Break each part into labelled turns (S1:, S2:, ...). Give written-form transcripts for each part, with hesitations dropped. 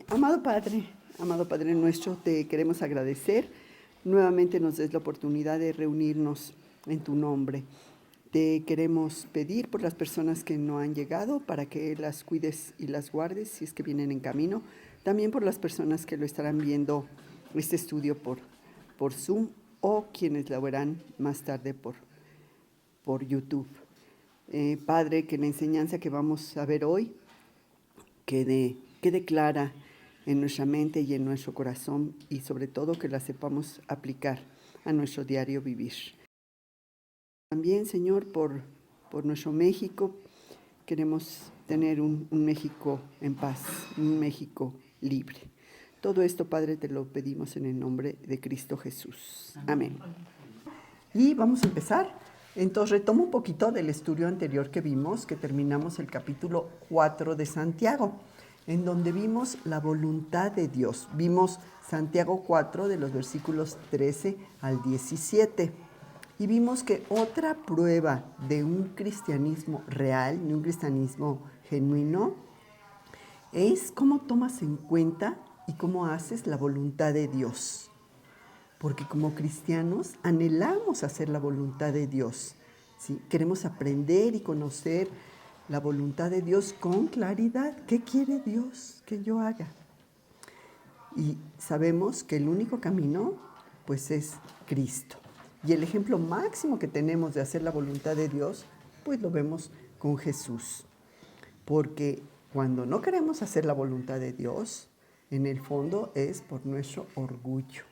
S1: Amado Padre nuestro, te queremos agradecer. Nuevamente nos des la oportunidad de reunirnos en tu nombre. Te queremos pedir por las personas que no han llegado para que las cuides y las guardes si es que vienen en camino. También por las personas que lo estarán viendo este estudio por Zoom o quienes la verán más tarde por YouTube. Padre, que la enseñanza que vamos a ver hoy quede clara en nuestra mente y en nuestro corazón y sobre todo que la sepamos aplicar a nuestro diario vivir. También, Señor, por nuestro México, queremos tener un México en paz, un México libre. Todo esto, Padre, te lo pedimos en el nombre de Cristo Jesús. Amén. Y vamos a empezar. Entonces retomo un poquito del estudio anterior que vimos, que terminamos el capítulo 4 de Santiago, en donde vimos la voluntad de Dios. Vimos Santiago 4 de los versículos 13 al 17. Y vimos que otra prueba de un cristianismo real, de un cristianismo genuino, es cómo tomas en cuenta y cómo haces la voluntad de Dios. Porque como cristianos anhelamos hacer la voluntad de Dios, ¿sí? Queremos aprender y conocer la voluntad de Dios con claridad. ¿Qué quiere Dios que yo haga? Y sabemos que el único camino, pues, es Cristo. Y el ejemplo máximo que tenemos de hacer la voluntad de Dios, pues lo vemos con Jesús. Porque cuando no queremos hacer la voluntad de Dios, en el fondo es por nuestro orgullo.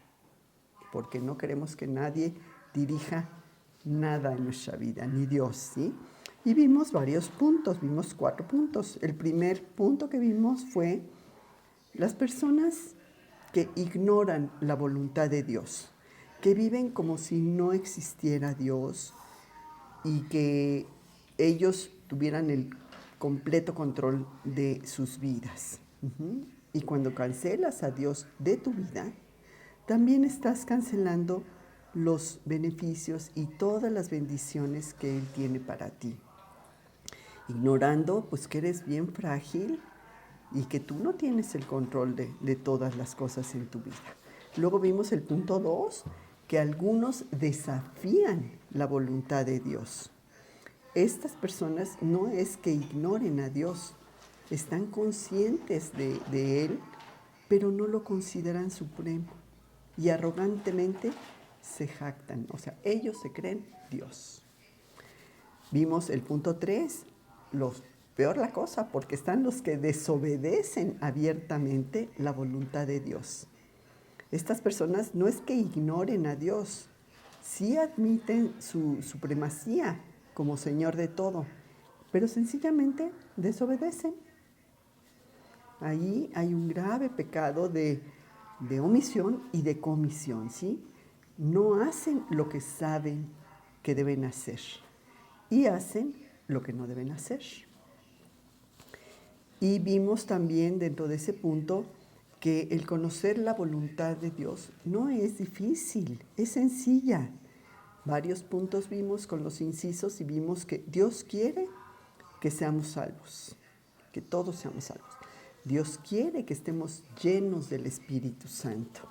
S1: Porque no queremos que nadie dirija nada en nuestra vida, ni Dios, ¿sí? Y vimos varios puntos, vimos 4 puntos. El primer punto que vimos fue las personas que ignoran la voluntad de Dios, que viven como si no existiera Dios y que ellos tuvieran el completo control de sus vidas. Y cuando cancelas a Dios de tu vida, también estás cancelando los beneficios y todas las bendiciones que Él tiene para ti. Ignorando, pues, que eres bien frágil y que tú no tienes el control de todas las cosas en tu vida. Luego vimos el punto 2, que algunos desafían la voluntad de Dios. Estas personas no es que ignoren a Dios, están conscientes de Él, pero no lo consideran supremo. Y arrogantemente se jactan, o sea, ellos se creen Dios. Vimos el punto 3, peor la cosa, porque están los que desobedecen abiertamente la voluntad de Dios. Estas personas no es que ignoren a Dios, sí admiten su supremacía como Señor de todo, pero sencillamente desobedecen. Ahí hay un grave pecado de omisión y de comisión, ¿sí? No hacen lo que saben que deben hacer y hacen lo que no deben hacer. Y vimos también dentro de ese punto que el conocer la voluntad de Dios no es difícil, es sencilla. Varios puntos vimos con los incisos y vimos que Dios quiere que seamos salvos, que todos seamos salvos. Dios quiere que estemos llenos del Espíritu Santo.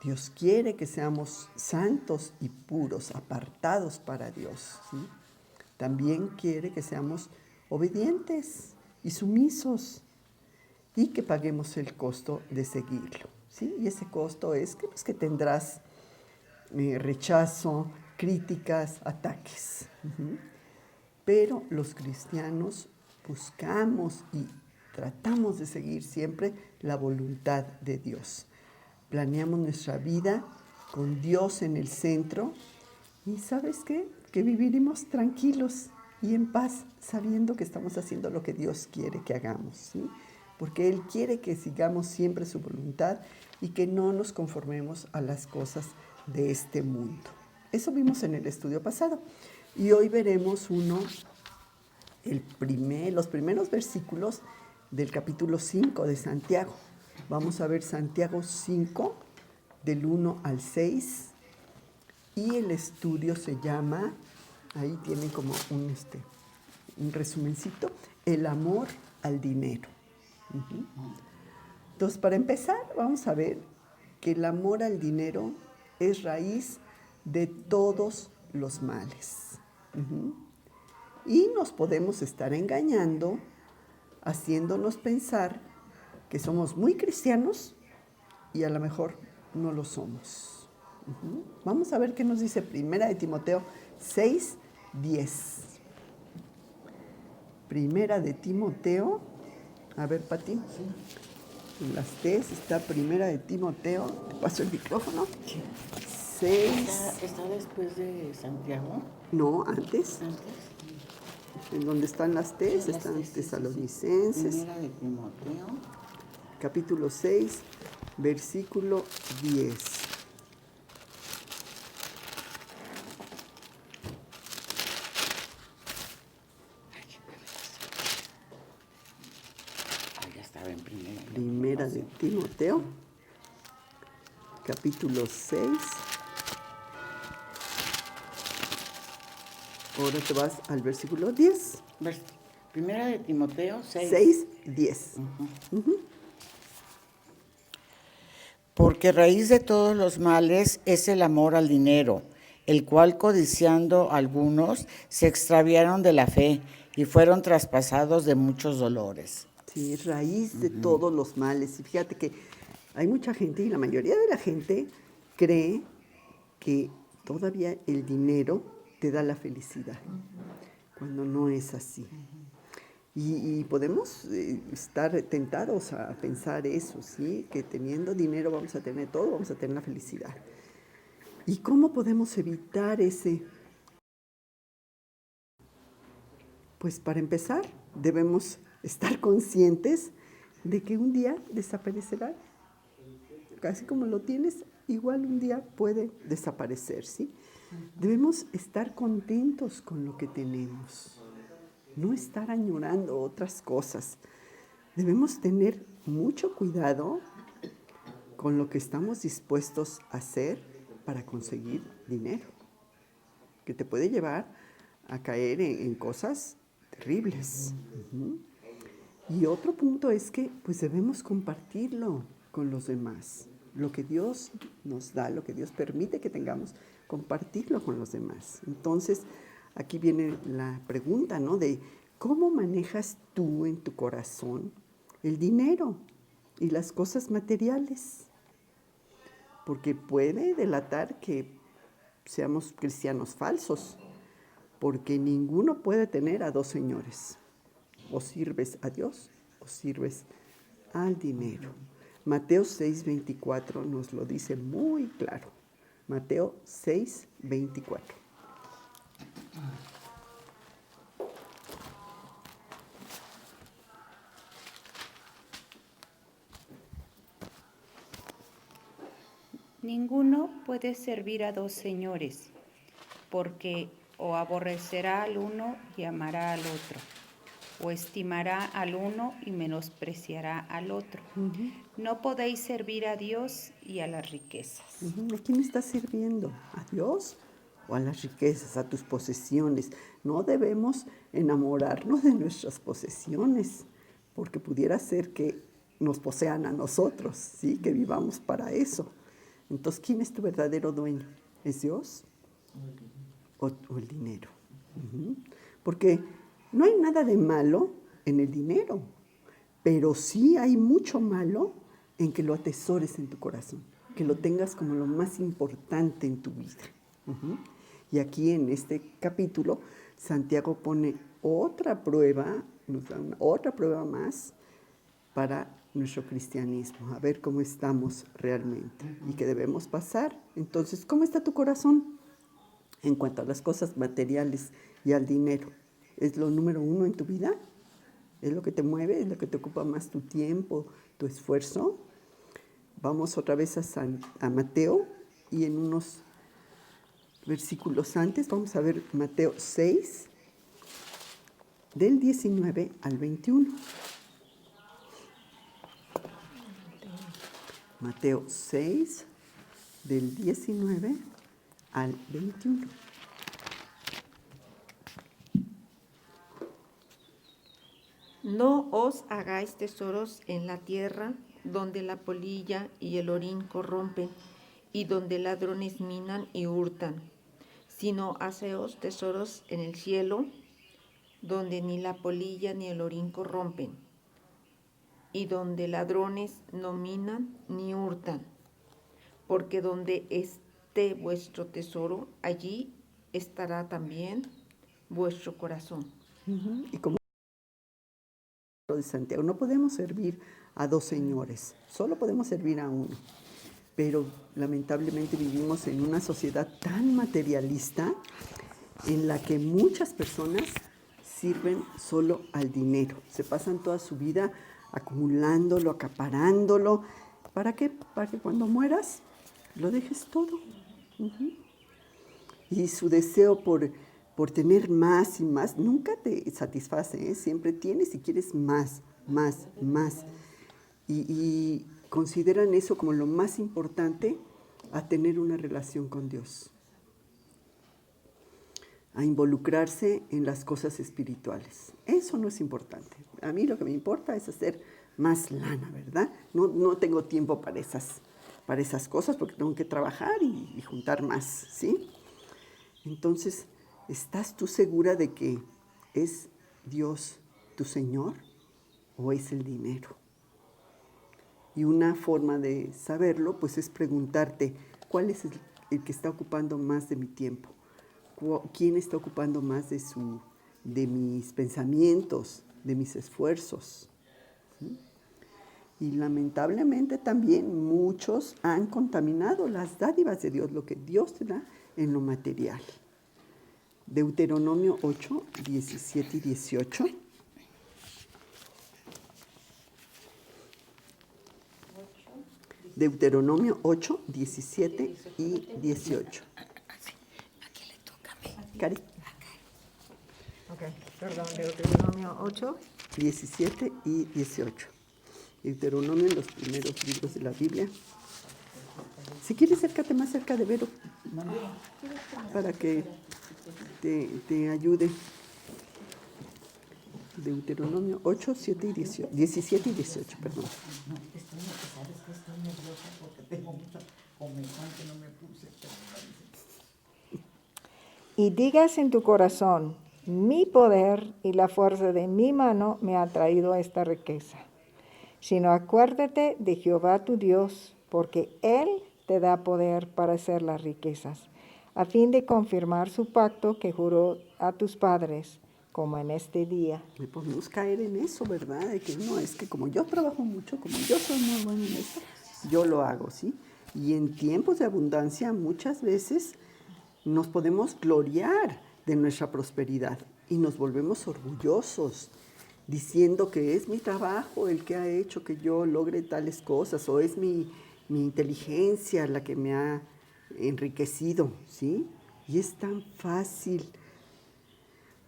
S1: Dios quiere que seamos santos y puros, apartados para Dios, ¿sí? También quiere que seamos obedientes y sumisos y que paguemos el costo de seguirlo, ¿sí? Y ese costo es que tendrás rechazo, críticas, ataques. Pero los cristianos buscamos y tratamos de seguir siempre la voluntad de Dios. Planeamos nuestra vida con Dios en el centro y ¿sabes qué? Que viviremos tranquilos y en paz sabiendo que estamos haciendo lo que Dios quiere que hagamos, ¿sí? Porque Él quiere que sigamos siempre su voluntad y que no nos conformemos a las cosas de este mundo. Eso vimos en el estudio pasado. Y hoy veremos los primeros versículos del capítulo 5 de Santiago. Vamos a ver Santiago 5, del 1 al 6. Y el estudio se llama, ahí tienen como un resumencito, el amor al dinero. Entonces, para empezar, vamos a ver que el amor al dinero es raíz de todos los males. Uh-huh. Y nos podemos estar engañando, haciéndonos pensar que somos muy cristianos y a lo mejor no lo somos. Uh-huh. Vamos a ver qué nos dice Primera de Timoteo 6:10. Primera de Timoteo, a ver, Pati, en las T's está Primera de Timoteo, te paso el micrófono.
S2: Sí.
S1: 6.
S2: ¿Está después de Santiago?
S1: No, antes. En donde están las T's,
S2: Sí,
S1: están
S2: sí,
S1: Tesalonicenses.
S2: Primera de Timoteo.
S1: Capítulo 6, versículo 10.
S2: Ya estaba en primera.
S1: Primera de Timoteo, capítulo 6. Ahora te vas al versículo 10.
S2: Primera de Timoteo
S1: 6:10.
S2: Uh-huh. Uh-huh. Porque raíz de todos los males es el amor al dinero, el cual codiciando algunos se extraviaron de la fe y fueron traspasados de muchos dolores.
S1: Sí, raíz de todos los males. Y fíjate que hay mucha gente, y la mayoría de la gente cree que todavía el dinero te da la felicidad, cuando no es así. Y podemos estar tentados a pensar eso, ¿sí? Que teniendo dinero vamos a tener todo, vamos a tener la felicidad. ¿Y cómo podemos evitar ese? Pues para empezar, debemos estar conscientes de que un día desaparecerá. Casi como lo tienes, igual un día puede desaparecer, ¿sí? Debemos estar contentos con lo que tenemos, no estar añorando otras cosas. Debemos tener mucho cuidado con lo que estamos dispuestos a hacer para conseguir dinero, que te puede llevar a caer en cosas terribles. Uh-huh. Y otro punto es que pues debemos compartirlo con los demás. Lo que Dios nos da, lo que Dios permite que tengamos, compartirlo con los demás. Entonces, aquí viene la pregunta, ¿no? De cómo manejas tú en tu corazón el dinero y las cosas materiales. Porque puede delatar que seamos cristianos falsos, porque ninguno puede tener a dos señores. O sirves a Dios o sirves al dinero. Mateo 6:24 nos lo dice muy claro. Mateo 6:24.
S3: Ninguno puede servir a dos señores, porque o aborrecerá al uno y amará al otro, o estimará al uno y menospreciará al otro. Uh-huh. No podéis servir a Dios y a las riquezas.
S1: Uh-huh. ¿A quién estás sirviendo? ¿A Dios o a las riquezas, a tus posesiones? No debemos enamorarnos de nuestras posesiones, porque pudiera ser que nos posean a nosotros, ¿sí? Que vivamos para eso. Entonces, ¿quién es tu verdadero dueño? ¿Es Dios o el dinero? Uh-huh. Porque no hay nada de malo en el dinero, pero sí hay mucho malo en que lo atesores en tu corazón, que lo tengas como lo más importante en tu vida. Uh-huh. Y aquí en este capítulo, Santiago pone otra prueba, nos da otra prueba más para nuestro cristianismo, a ver cómo estamos realmente y qué debemos pasar. Entonces, ¿cómo está tu corazón en cuanto a las cosas materiales y al dinero? ¿Es lo número uno en tu vida? ¿Es lo que te mueve? ¿Es lo que te ocupa más tu tiempo, tu esfuerzo? Vamos otra vez a Mateo y en unos versículos antes vamos a ver Mateo 6, del 19 al 21. Mateo 6, del 19 al 21.
S4: No os hagáis tesoros en la tierra, donde la polilla y el orín corrompen, y donde ladrones minan y hurtan, sino haceos tesoros en el cielo, donde ni la polilla ni el orín corrompen, y donde ladrones no minan ni hurtan, porque donde esté vuestro tesoro, allí estará también vuestro corazón.
S1: Y como de Santiago, no podemos servir a dos señores, solo podemos servir a uno. Pero lamentablemente vivimos en una sociedad tan materialista en la que muchas personas sirven solo al dinero. Se pasan toda su vida acumulándolo, acaparándolo. ¿Para qué? Para que cuando mueras lo dejes todo. Y su deseo por tener más y más nunca te satisface, ¿eh? Siempre tienes y quieres más, más, más. Y consideran eso como lo más importante a tener una relación con Dios, a involucrarse en las cosas espirituales. Eso no es importante. A mí lo que me importa es hacer más lana, ¿verdad? No tengo tiempo para esas cosas porque tengo que trabajar y juntar más, ¿sí? Entonces, ¿estás tú segura de que es Dios tu Señor o es el dinero? Y una forma de saberlo, pues, es preguntarte, ¿cuál es el que está ocupando más de mi tiempo? ¿Quién está ocupando más de mis pensamientos, de mis esfuerzos? ¿Sí? Y lamentablemente también muchos han contaminado las dádivas de Dios, lo que Dios te da en lo material. Deuteronomio 8, 17 y 18. Deuteronomio 8, 17 y 18.
S2: Aquí le toca a mí.
S1: Cari.
S5: Ok, perdón, Deuteronomio 8.
S1: 17 y 18. Deuteronomio en los primeros libros de la Biblia. Si quieres, acércate más cerca de Vero para que te ayude. Deuteronomio 8, 7 y 18, 17 y 18, perdón.
S2: No, sabes que estoy nerviosa porque tengo mucho comezón que no me puse.
S5: Y digas en tu corazón, mi poder y la fuerza de mi mano me ha traído esta riqueza. Sino acuérdate de Jehová tu Dios, porque Él te da poder para hacer las riquezas, a fin de confirmar su pacto que juró a tus padres, como en este día.
S1: Le podemos caer en eso, ¿verdad? De que no, es que como yo trabajo mucho, como yo soy muy buena en esto, yo lo hago, ¿sí? Y en tiempos de abundancia muchas veces nos podemos gloriar de nuestra prosperidad y nos volvemos orgullosos, diciendo que es mi trabajo el que ha hecho que yo logre tales cosas, o es mi inteligencia la que me ha enriquecido, ¿sí? Y es tan fácil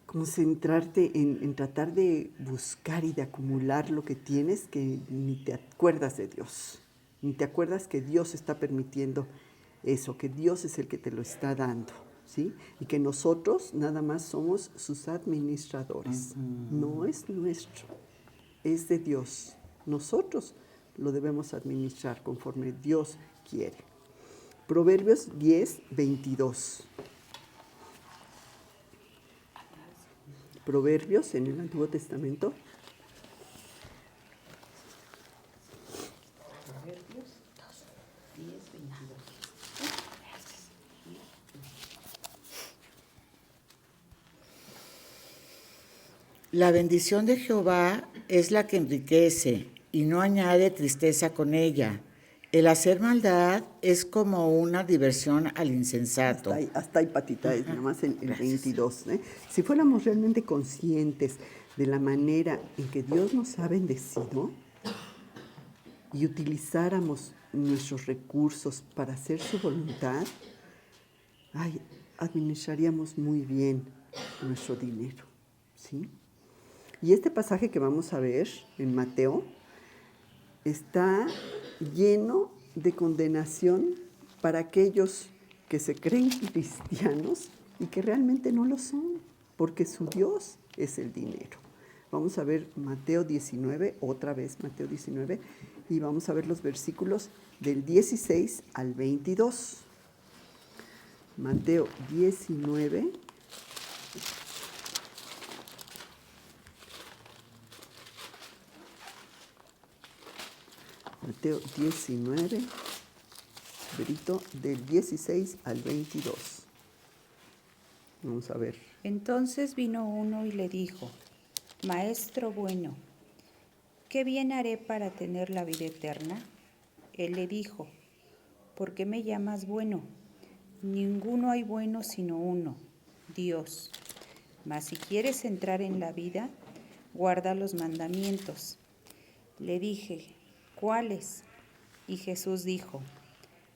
S1: concentrarte en tratar de buscar y de acumular lo que tienes que ni te acuerdas de Dios, ni te acuerdas que Dios está permitiendo eso, que Dios es el que te lo está dando, ¿sí? Y que nosotros nada más somos sus administradores. No es nuestro, es de Dios. Nosotros lo debemos administrar conforme Dios quiere. Proverbios 10, 22. Proverbios en el Antiguo Testamento.
S2: Proverbios 10, 22. La bendición de Jehová es la que enriquece y no añade tristeza con ella. El hacer maldad es como una diversión al insensato.
S1: Hasta ahí, Patita, es nada más el 22. ¿eh? Si fuéramos realmente conscientes de la manera en que Dios nos ha bendecido y utilizáramos nuestros recursos para hacer su voluntad, administraríamos muy bien nuestro dinero, ¿sí? Y este pasaje que vamos a ver en Mateo está lleno de condenación para aquellos que se creen cristianos y que realmente no lo son, porque su Dios es el dinero. Vamos a ver Mateo 19, otra vez Mateo 19, y vamos a ver los versículos del 16 al 22. Mateo 19. Mateo 19, verito, del 16 al 22. Vamos a ver.
S3: Entonces vino uno y le dijo: Maestro bueno, ¿qué bien haré para tener la vida eterna? Él le dijo: ¿por qué me llamas bueno? Ninguno hay bueno sino uno, Dios. Mas si quieres entrar en la vida, guarda los mandamientos. Le dije: ¿cuáles? Y Jesús dijo: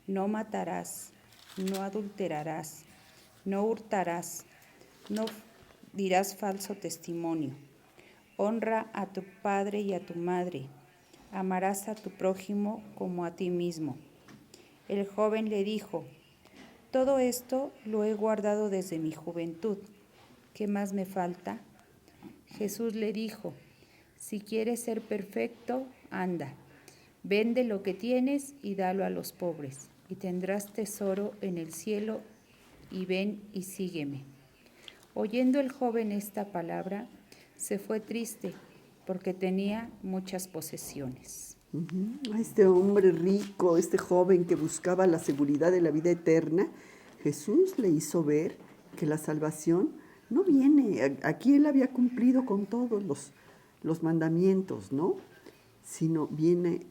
S3: no matarás, no adulterarás, no hurtarás, no dirás falso testimonio. Honra a tu padre y a tu madre. Amarás a tu prójimo como a ti mismo. El joven le dijo: todo esto lo he guardado desde mi juventud. ¿Qué más me falta? Jesús le dijo: si quieres ser perfecto, anda, vende lo que tienes y dalo a los pobres, y tendrás tesoro en el cielo, y ven y sígueme. Oyendo el joven esta palabra, se fue triste, porque tenía muchas posesiones.
S1: A este hombre rico, este joven que buscaba la seguridad de la vida eterna, Jesús le hizo ver que la salvación no viene, aquí él había cumplido con todos los mandamientos, ¿no? Sino viene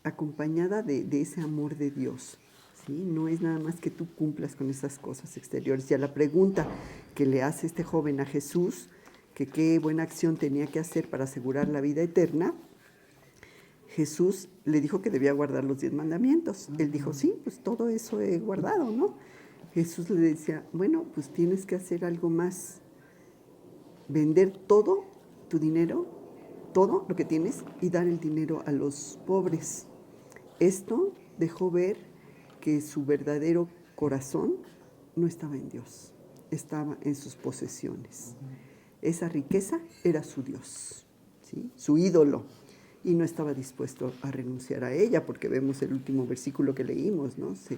S1: acompañada de ese amor de Dios, ¿sí? No es nada más que tú cumplas con esas cosas exteriores. Y a la pregunta que le hace este joven a Jesús, que qué buena acción tenía que hacer para asegurar la vida eterna, Jesús le dijo que debía guardar los 10 mandamientos. Él dijo, sí, pues todo eso he guardado, ¿no? Jesús le decía, bueno, pues tienes que hacer algo más. Vender todo tu dinero, todo lo que tienes, y dar el dinero a los pobres. Esto dejó ver que su verdadero corazón no estaba en Dios, estaba en sus posesiones. Esa riqueza era su Dios, ¿sí? Su ídolo. Y no estaba dispuesto a renunciar a ella, porque vemos el último versículo que leímos, ¿no? Se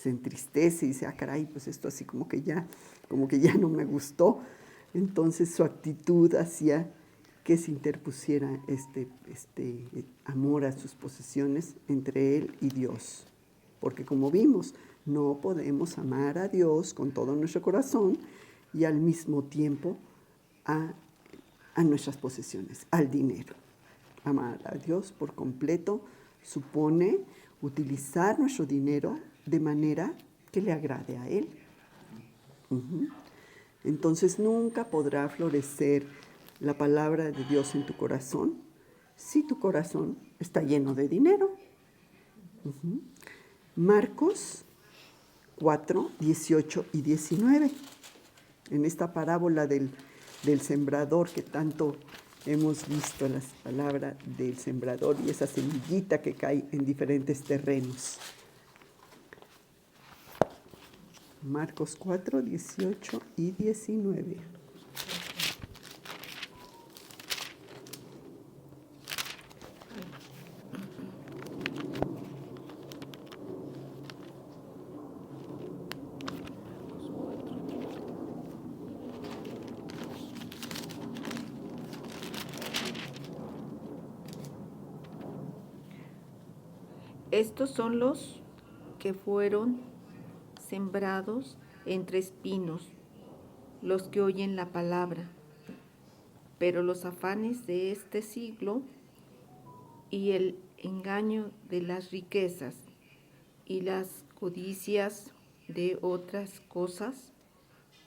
S1: entristece y dice, caray, pues esto así como que ya no me gustó. Entonces su actitud hacía que se interpusiera este amor a sus posesiones entre él y Dios. Porque como vimos, no podemos amar a Dios con todo nuestro corazón y al mismo tiempo a nuestras posesiones, al dinero. Amar a Dios por completo supone utilizar nuestro dinero de manera que le agrade a Él. Entonces nunca podrá florecer la palabra de Dios en tu corazón si tu corazón está lleno de dinero. Marcos 4, 18 y 19. En esta parábola del sembrador que tanto hemos visto, las palabras del sembrador y esa semillita que cae en diferentes terrenos. Marcos 4, 18 y 19.
S4: Estos son los que fueron sembrados entre espinos, los que oyen la palabra, pero los afanes de este siglo y el engaño de las riquezas y las codicias de otras cosas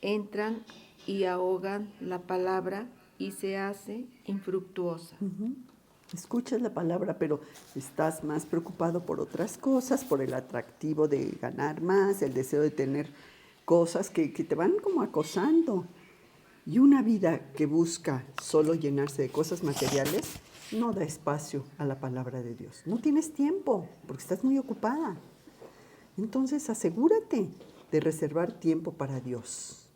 S4: entran y ahogan la palabra y se hace infructuosa.
S1: Escuchas la palabra, pero estás más preocupado por otras cosas, por el atractivo de ganar más, el deseo de tener cosas que te van como acosando. Y una vida que busca solo llenarse de cosas materiales no da espacio a la palabra de Dios. No tienes tiempo porque estás muy ocupada. Entonces asegúrate de reservar tiempo para Dios,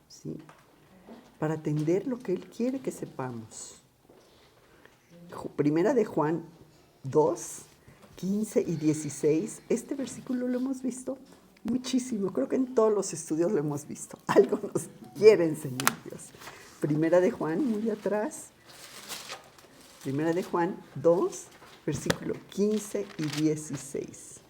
S1: ¿sí? Para atender lo que Él quiere que sepamos. Primera de Juan 2, 15 y 16. Este versículo lo hemos visto muchísimo. Creo que en todos los estudios lo hemos visto. Algo nos quiere enseñar Dios. Primera de Juan, muy atrás. Primera de Juan 2, versículo 15 y 16.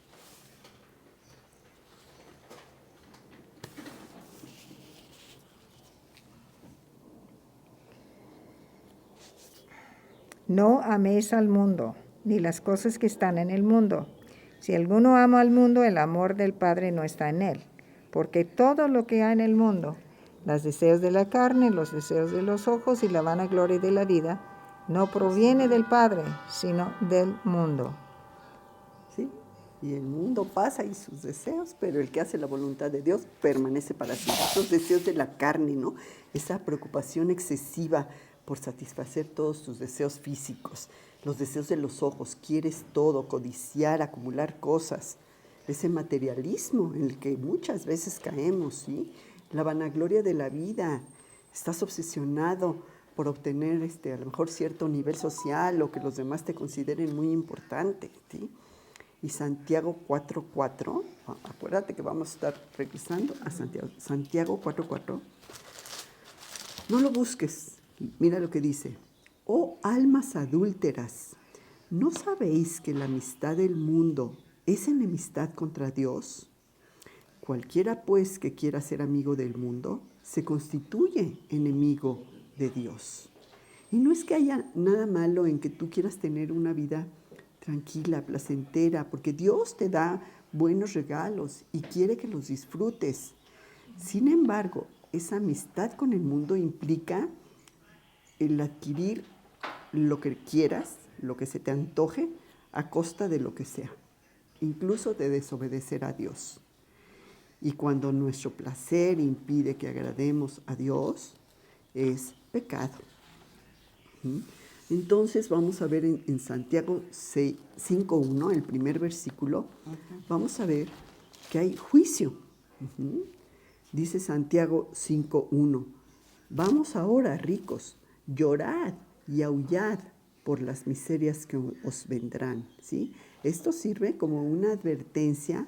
S5: No améis al mundo, ni las cosas que están en el mundo. Si alguno ama al mundo, el amor del Padre no está en él. Porque todo lo que hay en el mundo, los deseos de la carne, los deseos de los ojos y la vanagloria de la vida, no proviene del Padre, sino del mundo.
S1: ¿Sí? Y el mundo pasa y sus deseos, pero el que hace la voluntad de Dios permanece para siempre. Los deseos de la carne, ¿no? Esa preocupación excesiva por satisfacer todos tus deseos físicos, los deseos de los ojos, quieres todo, codiciar, acumular cosas, ese materialismo en el que muchas veces caemos, ¿sí? La vanagloria de la vida, estás obsesionado por obtener a lo mejor cierto nivel social o que los demás te consideren muy importante, ¿sí? Y Santiago 4:4, acuérdate que vamos a estar regresando a Santiago 4:4, no lo busques. Mira lo que dice: oh almas adúlteras, ¿no sabéis que la amistad del mundo es enemistad contra Dios? Cualquiera pues que quiera ser amigo del mundo, se constituye enemigo de Dios. Y no es que haya nada malo en que tú quieras tener una vida tranquila, placentera, porque Dios te da buenos regalos y quiere que los disfrutes. Sin embargo, esa amistad con el mundo implica el adquirir lo que quieras, lo que se te antoje, a costa de lo que sea, incluso de desobedecer a Dios. Y cuando nuestro placer impide que agrademos a Dios, es pecado. Entonces vamos a ver en Santiago 5:1, el primer versículo, vamos a ver que hay juicio. Dice Santiago 5:1, vamos ahora, ricos, llorad y aullad por las miserias que os vendrán, ¿sí? Esto sirve como una advertencia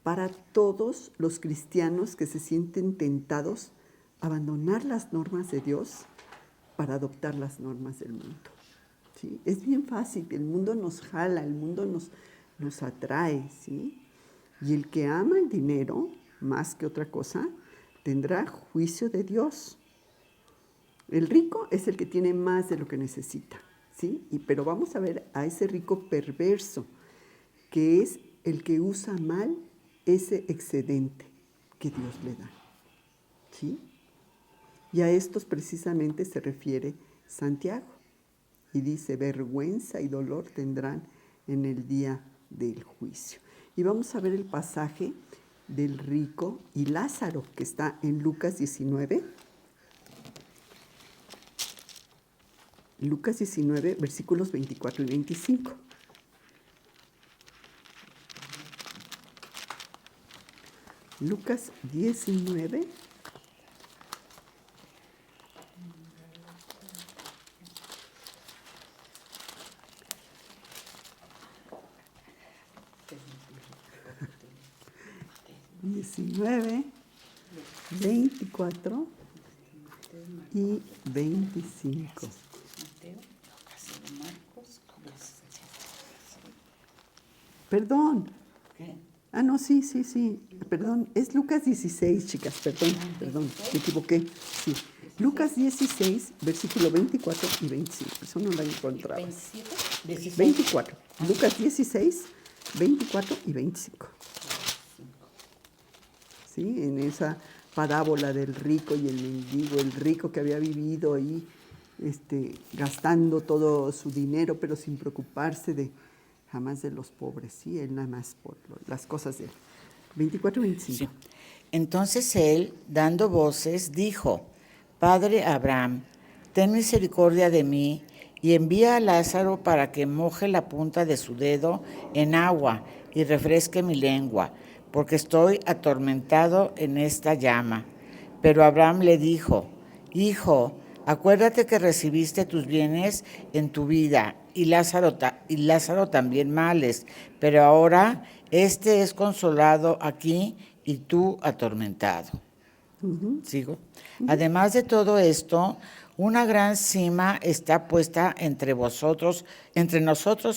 S1: para todos los cristianos que se sienten tentados a abandonar las normas de Dios para adoptar las normas del mundo, ¿sí? Es bien fácil, el mundo nos jala, el mundo nos atrae, ¿sí? Y el que ama el dinero más que otra cosa tendrá juicio de Dios. El rico es el que tiene más de lo que necesita, ¿sí? Pero vamos a ver a ese rico perverso, que es el que usa mal ese excedente que Dios le da, ¿sí? Y a estos precisamente se refiere Santiago. Y dice, vergüenza y dolor tendrán en el día del juicio. Y vamos a ver el pasaje del rico y Lázaro, que está en Lucas 19. Lucas 19, versículos 24 y 25. Lucas 19. (19, 24 y 25). Perdón.
S2: ¿Qué?
S1: Ah, no, sí. Perdón, es Lucas 16, chicas, perdón, me equivoqué. Sí. Lucas 16, versículo 24 y 25. Eso no la encontraba. 24. Lucas 16, 24 y 25. ¿Sí? En esa parábola del rico y el mendigo, el rico que había vivido ahí gastando todo su dinero, pero sin preocuparse jamás de los pobres, ¿sí? Él nada más por las cosas de él. 24 y 25.
S2: Sí. Entonces él, dando voces, dijo, Padre Abraham, ten misericordia de mí y envía a Lázaro para que moje la punta de su dedo en agua y refresque mi lengua, porque estoy atormentado en esta llama. Pero Abraham le dijo, Hijo, Acuérdate que recibiste tus bienes en tu vida y Lázaro también males, pero ahora este es consolado aquí y tú atormentado. ¿Sigo? Además de todo esto, una gran cima está puesta entre nosotros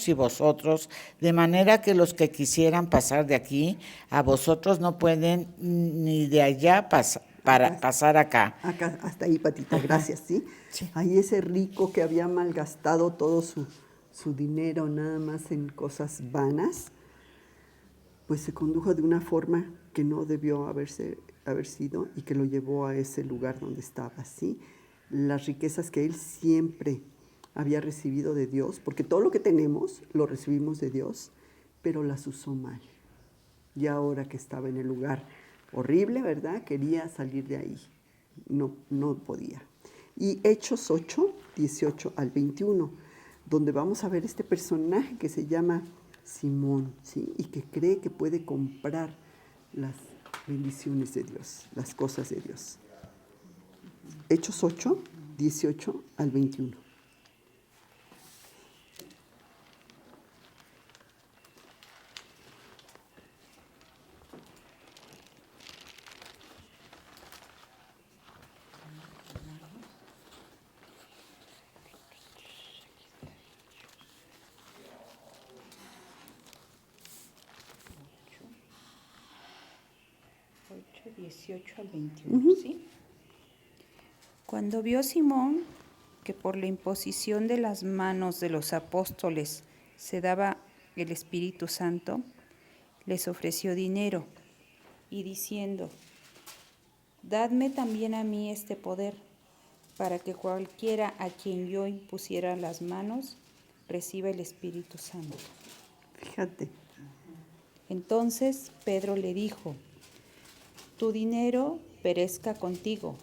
S2: y vosotros, de manera que los que quisieran pasar de aquí a vosotros no pueden ni de allá pasar acá.
S1: Acá, hasta ahí, Patita, gracias, ¿sí?
S2: Sí.
S1: Ahí ese rico que había malgastado todo su dinero nada más en cosas vanas, pues se condujo de una forma que no debió haber sido y que lo llevó a ese lugar donde estaba, ¿sí? Las riquezas que él siempre había recibido de Dios, porque todo lo que tenemos lo recibimos de Dios, pero las usó mal. Y ahora que estaba en el lugar horrible, ¿verdad? Quería salir de ahí. No podía. Y Hechos 8, 18 al 21, donde vamos a ver este personaje que se llama Simón, ¿sí? Y que cree que puede comprar las bendiciones de Dios, las cosas de Dios. Hechos 8, 18 al 21.
S3: Ocho, 18 al 21, ¿sí? Cuando vio Simón que por la imposición de las manos de los apóstoles se daba el Espíritu Santo, les ofreció dinero y diciendo: dadme también a mí este poder, para que cualquiera a quien yo impusiera las manos reciba el Espíritu Santo.
S1: Fíjate.
S3: Entonces Pedro le dijo: tu dinero perezca contigo,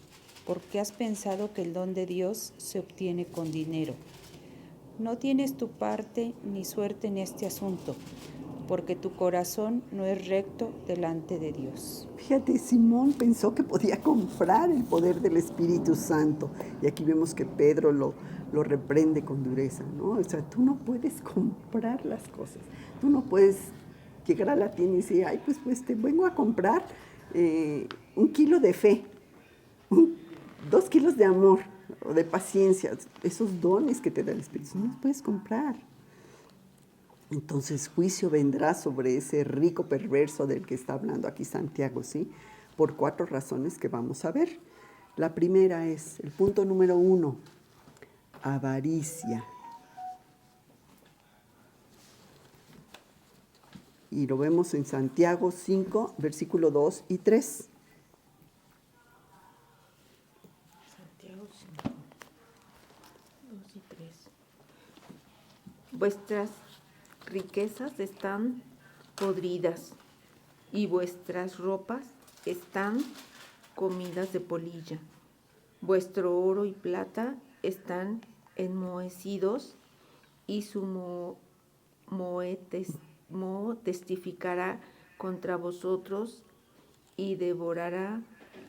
S3: porque has pensado que el don de Dios se obtiene con dinero. No tienes tu parte ni suerte en este asunto, porque tu corazón no es recto delante de Dios.
S1: Fíjate, Simón pensó que podía comprar el poder del Espíritu Santo. Y aquí vemos que Pedro lo reprende con dureza, ¿no? O sea, tú no puedes comprar las cosas. Tú no puedes llegar a la tienda y decir, ay, pues te vengo a comprar 1 kilo de fe, 2 kilos de amor o de paciencia. Esos dones que te da el Espíritu Santo no los puedes comprar. Entonces juicio vendrá sobre ese rico perverso del que está hablando aquí Santiago, ¿sí? Por 4 razones que vamos a ver. La primera es, el punto número 1, avaricia. Y lo vemos en Santiago 5, versículo 2 y 3.
S4: Santiago 5, 2 y 3. Vuestras riquezas están podridas y vuestras ropas están comidas de polilla. Vuestro oro y plata están enmohecidos y su moho testificará contra vosotros y devorará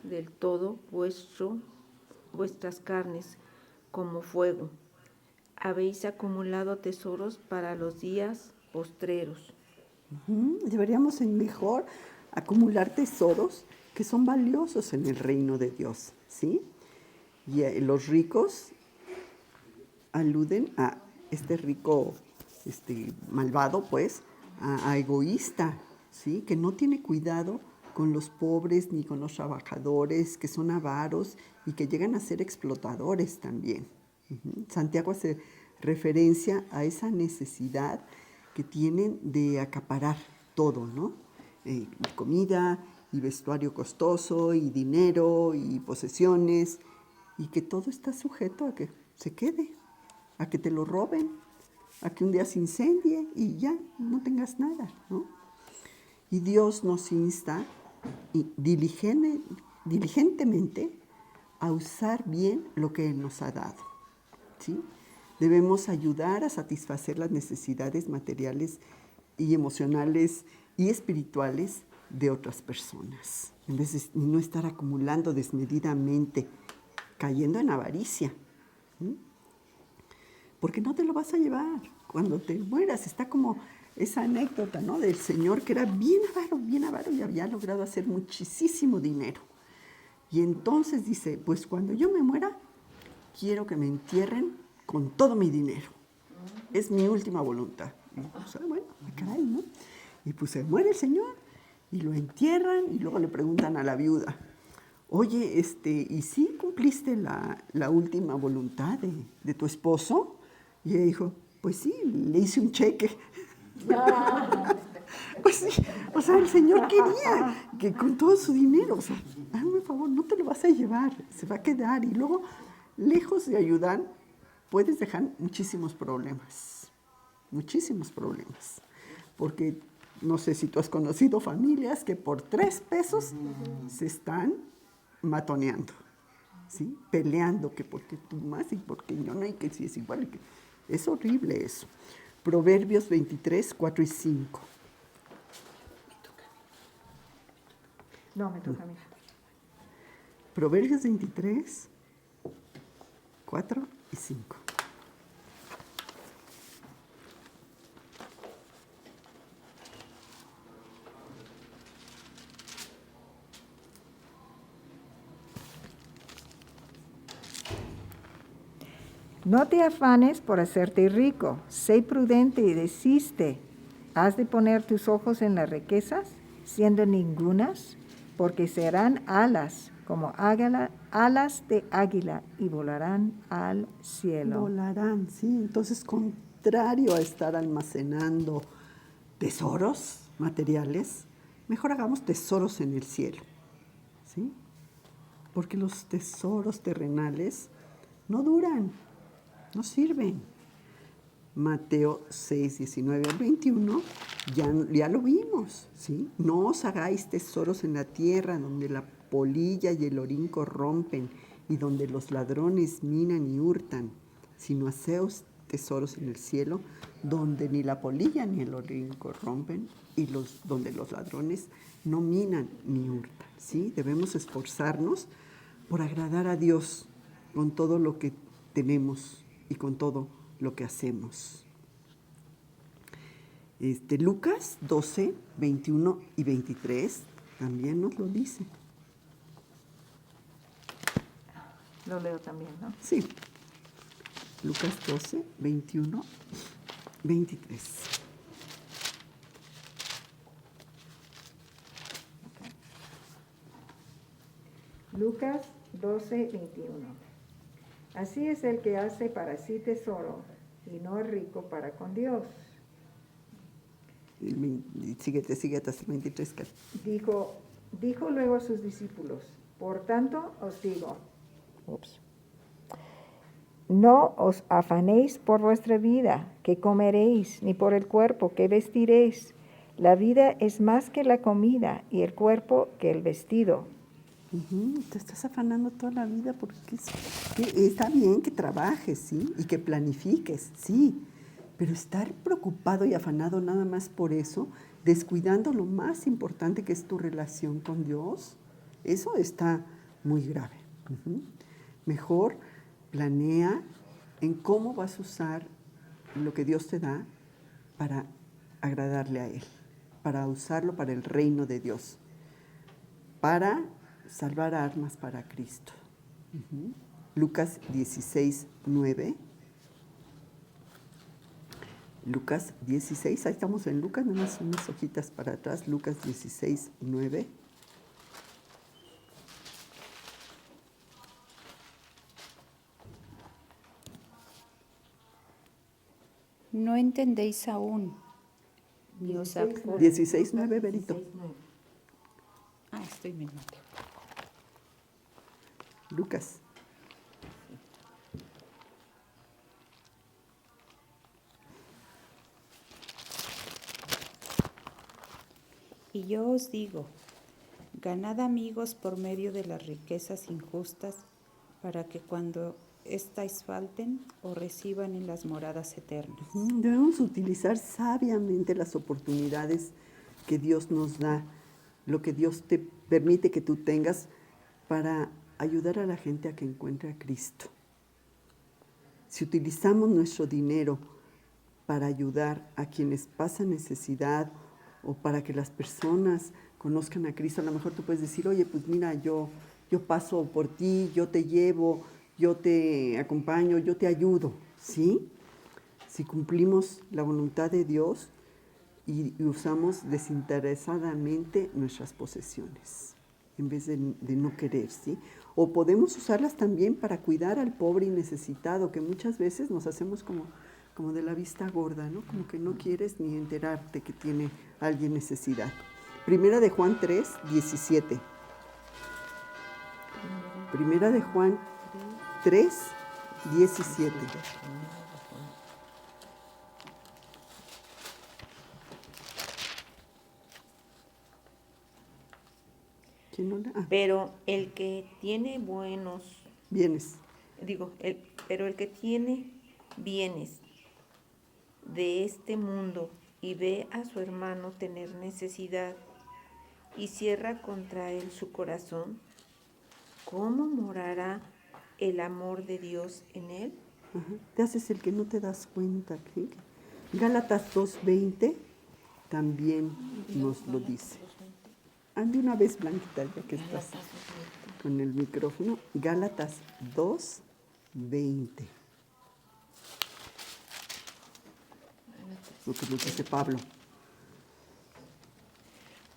S4: del todo vuestras carnes como fuego. Habéis acumulado tesoros para los días postreros.
S1: Deberíamos mejor acumular tesoros que son valiosos en el reino de Dios, ¿sí? Y los ricos aluden a este rico malvado, pues, a egoísta, ¿sí? Que no tiene cuidado con los pobres ni con los trabajadores, que son avaros y que llegan a ser explotadores también. Santiago hace referencia a esa necesidad que tienen de acaparar todo, ¿no? Comida y vestuario costoso y dinero y posesiones, y que todo está sujeto a que se quede, a que te lo roben, a que un día se incendie y ya no tengas nada, ¿no? Y Dios nos insta diligentemente a usar bien lo que Él nos ha dado, ¿sí? Debemos ayudar a satisfacer las necesidades materiales y emocionales y espirituales de otras personas, en vez de no estar acumulando desmedidamente, cayendo en avaricia, Porque no te lo vas a llevar. Cuando te mueras, está como esa anécdota, ¿no? Del señor que era bien avaro y había logrado hacer muchísimo dinero. Y entonces dice, pues cuando yo me muera, quiero que me entierren con todo mi dinero. Es mi última voluntad. Y pues, bueno, caray, ¿no? Y pues se muere el señor y lo entierran y luego le preguntan a la viuda, oye, ¿y sí cumpliste la última voluntad de tu esposo? Y ella dijo, pues sí, le hice un cheque. Pues sí, o sea, el señor quería que con todo su dinero, o sea, hazme un favor, no te lo vas a llevar, se va a quedar. Y luego, lejos de ayudar, puedes dejar muchísimos problemas, porque no sé si tú has conocido familias que por 3 pesos se están matoneando, ¿sí? Peleando, que porque tú más y porque yo no, y que si es igual. Es horrible eso. Proverbios 23, 4 y 5.
S5: No, me toca a mí.
S1: Proverbios 23, 4 y 5.
S5: No te afanes por hacerte rico, sé prudente y desiste. ¿Has de poner tus ojos en las riquezas, siendo ningunas? Porque serán alas, como alas de águila, y volarán al cielo.
S1: Volarán, sí. Entonces, contrario a estar almacenando tesoros materiales, mejor hagamos tesoros en el cielo, ¿sí? Porque los tesoros terrenales no duran, no sirven. Mateo 6, 19 al 21, ya lo vimos, ¿sí? No os hagáis tesoros en la tierra donde la polilla y el orín corrompen y donde los ladrones minan y hurtan, sino haceos tesoros en el cielo donde ni la polilla ni el orín corrompen y donde los ladrones no minan ni hurtan, ¿sí? Debemos esforzarnos por agradar a Dios con todo lo que tenemos y con todo lo que hacemos. Lucas 12, 21 y 23 también nos lo dice.
S5: Lo leo también, ¿no?
S1: Sí. Lucas 12, 21, 23.
S5: Lucas 12, 21. Así es el que hace para sí tesoro y no es rico para con Dios.
S1: Sigue hasta el 23.
S5: Dijo luego a sus discípulos, por tanto os digo, no os afanéis por vuestra vida, que comeréis, ni por el cuerpo, que vestiréis. La vida es más que la comida y el cuerpo que el vestido.
S1: Te estás afanando toda la vida porque está bien que trabajes, ¿sí? Y que planifiques, sí. Pero estar preocupado y afanado nada más por eso, descuidando lo más importante que es tu relación con Dios, eso está muy grave. Mejor planea en cómo vas a usar lo que Dios te da para agradarle a Él, para usarlo para el reino de Dios, para salvar almas para Cristo. Lucas 16, 9. Lucas 16, ahí estamos en Lucas, nada más unas hojitas para atrás. Lucas 16, 9.
S3: No entendéis aún, ni os
S1: 16, 9, Berito.
S4: 16, 9.
S3: estoy mismo.
S1: Lucas.
S3: Y yo os digo, ganad amigos por medio de las riquezas injustas, para que cuando éstas falten, os reciban en las moradas eternas.
S1: Debemos utilizar sabiamente las oportunidades que Dios nos da, lo que Dios te permite que tú tengas para ayudar a la gente a que encuentre a Cristo. Si utilizamos nuestro dinero para ayudar a quienes pasan necesidad o para que las personas conozcan a Cristo, a lo mejor tú puedes decir, oye, pues mira, yo paso por ti, yo te llevo, yo te acompaño, yo te ayudo, ¿sí? Si cumplimos la voluntad de Dios y usamos desinteresadamente nuestras posesiones, en vez de no querer, ¿sí? O podemos usarlas también para cuidar al pobre y necesitado, que muchas veces nos hacemos como de la vista gorda, ¿no? Como que no quieres ni enterarte que tiene alguien necesidad. Primera de Juan 3, 17. Primera de Juan 3, 17. ¿Quién no la?
S4: Pero el que tiene
S1: Bienes.
S4: pero el que tiene bienes de este mundo y ve a su hermano tener necesidad y cierra contra él su corazón, ¿cómo morará el amor de Dios en él?
S1: Ajá. Te haces el que no te das cuenta. ¿Sí? Gálatas 2:20 también nos lo dice. De una vez, Blanquita, ya que estás con el micrófono. Gálatas 2:20. Lo que nos dice Pablo.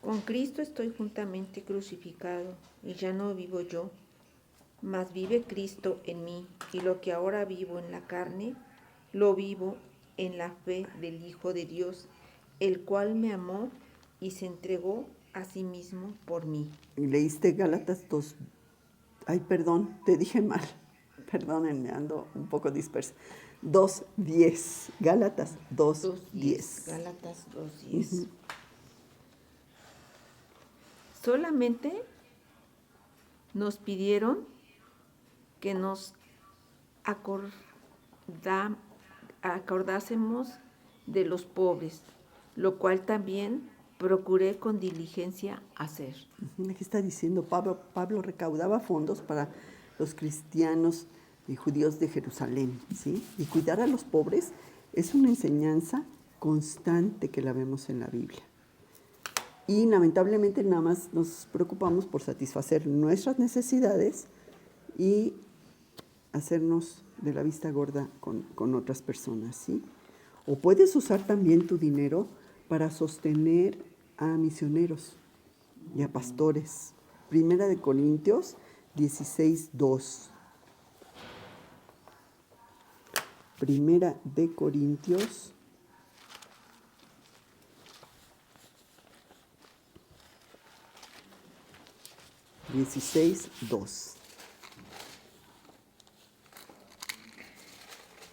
S4: Con Cristo estoy juntamente crucificado, y ya no vivo yo, mas vive Cristo en mí, y lo que ahora vivo en la carne, lo vivo en la fe del Hijo de Dios, el cual me amó y se entregó a sí mismo por mí.
S1: Y leíste Gálatas 2. Ay, perdón, te dije mal. Perdónenme, ando un poco dispersa. 2:10. Gálatas 2:10.
S4: Gálatas 2:10. Solamente nos pidieron que nos acordásemos de los pobres, lo cual también procuré con diligencia hacer.
S1: Aquí está diciendo, Pablo recaudaba fondos para los cristianos y judíos de Jerusalén, ¿sí? Y cuidar a los pobres es una enseñanza constante que la vemos en la Biblia. Y lamentablemente nada más nos preocupamos por satisfacer nuestras necesidades y hacernos de la vista gorda con otras personas, ¿sí? O puedes usar también tu dinero para sostener a misioneros y a pastores. Primera de Corintios 16:2. Primera de Corintios 16:2.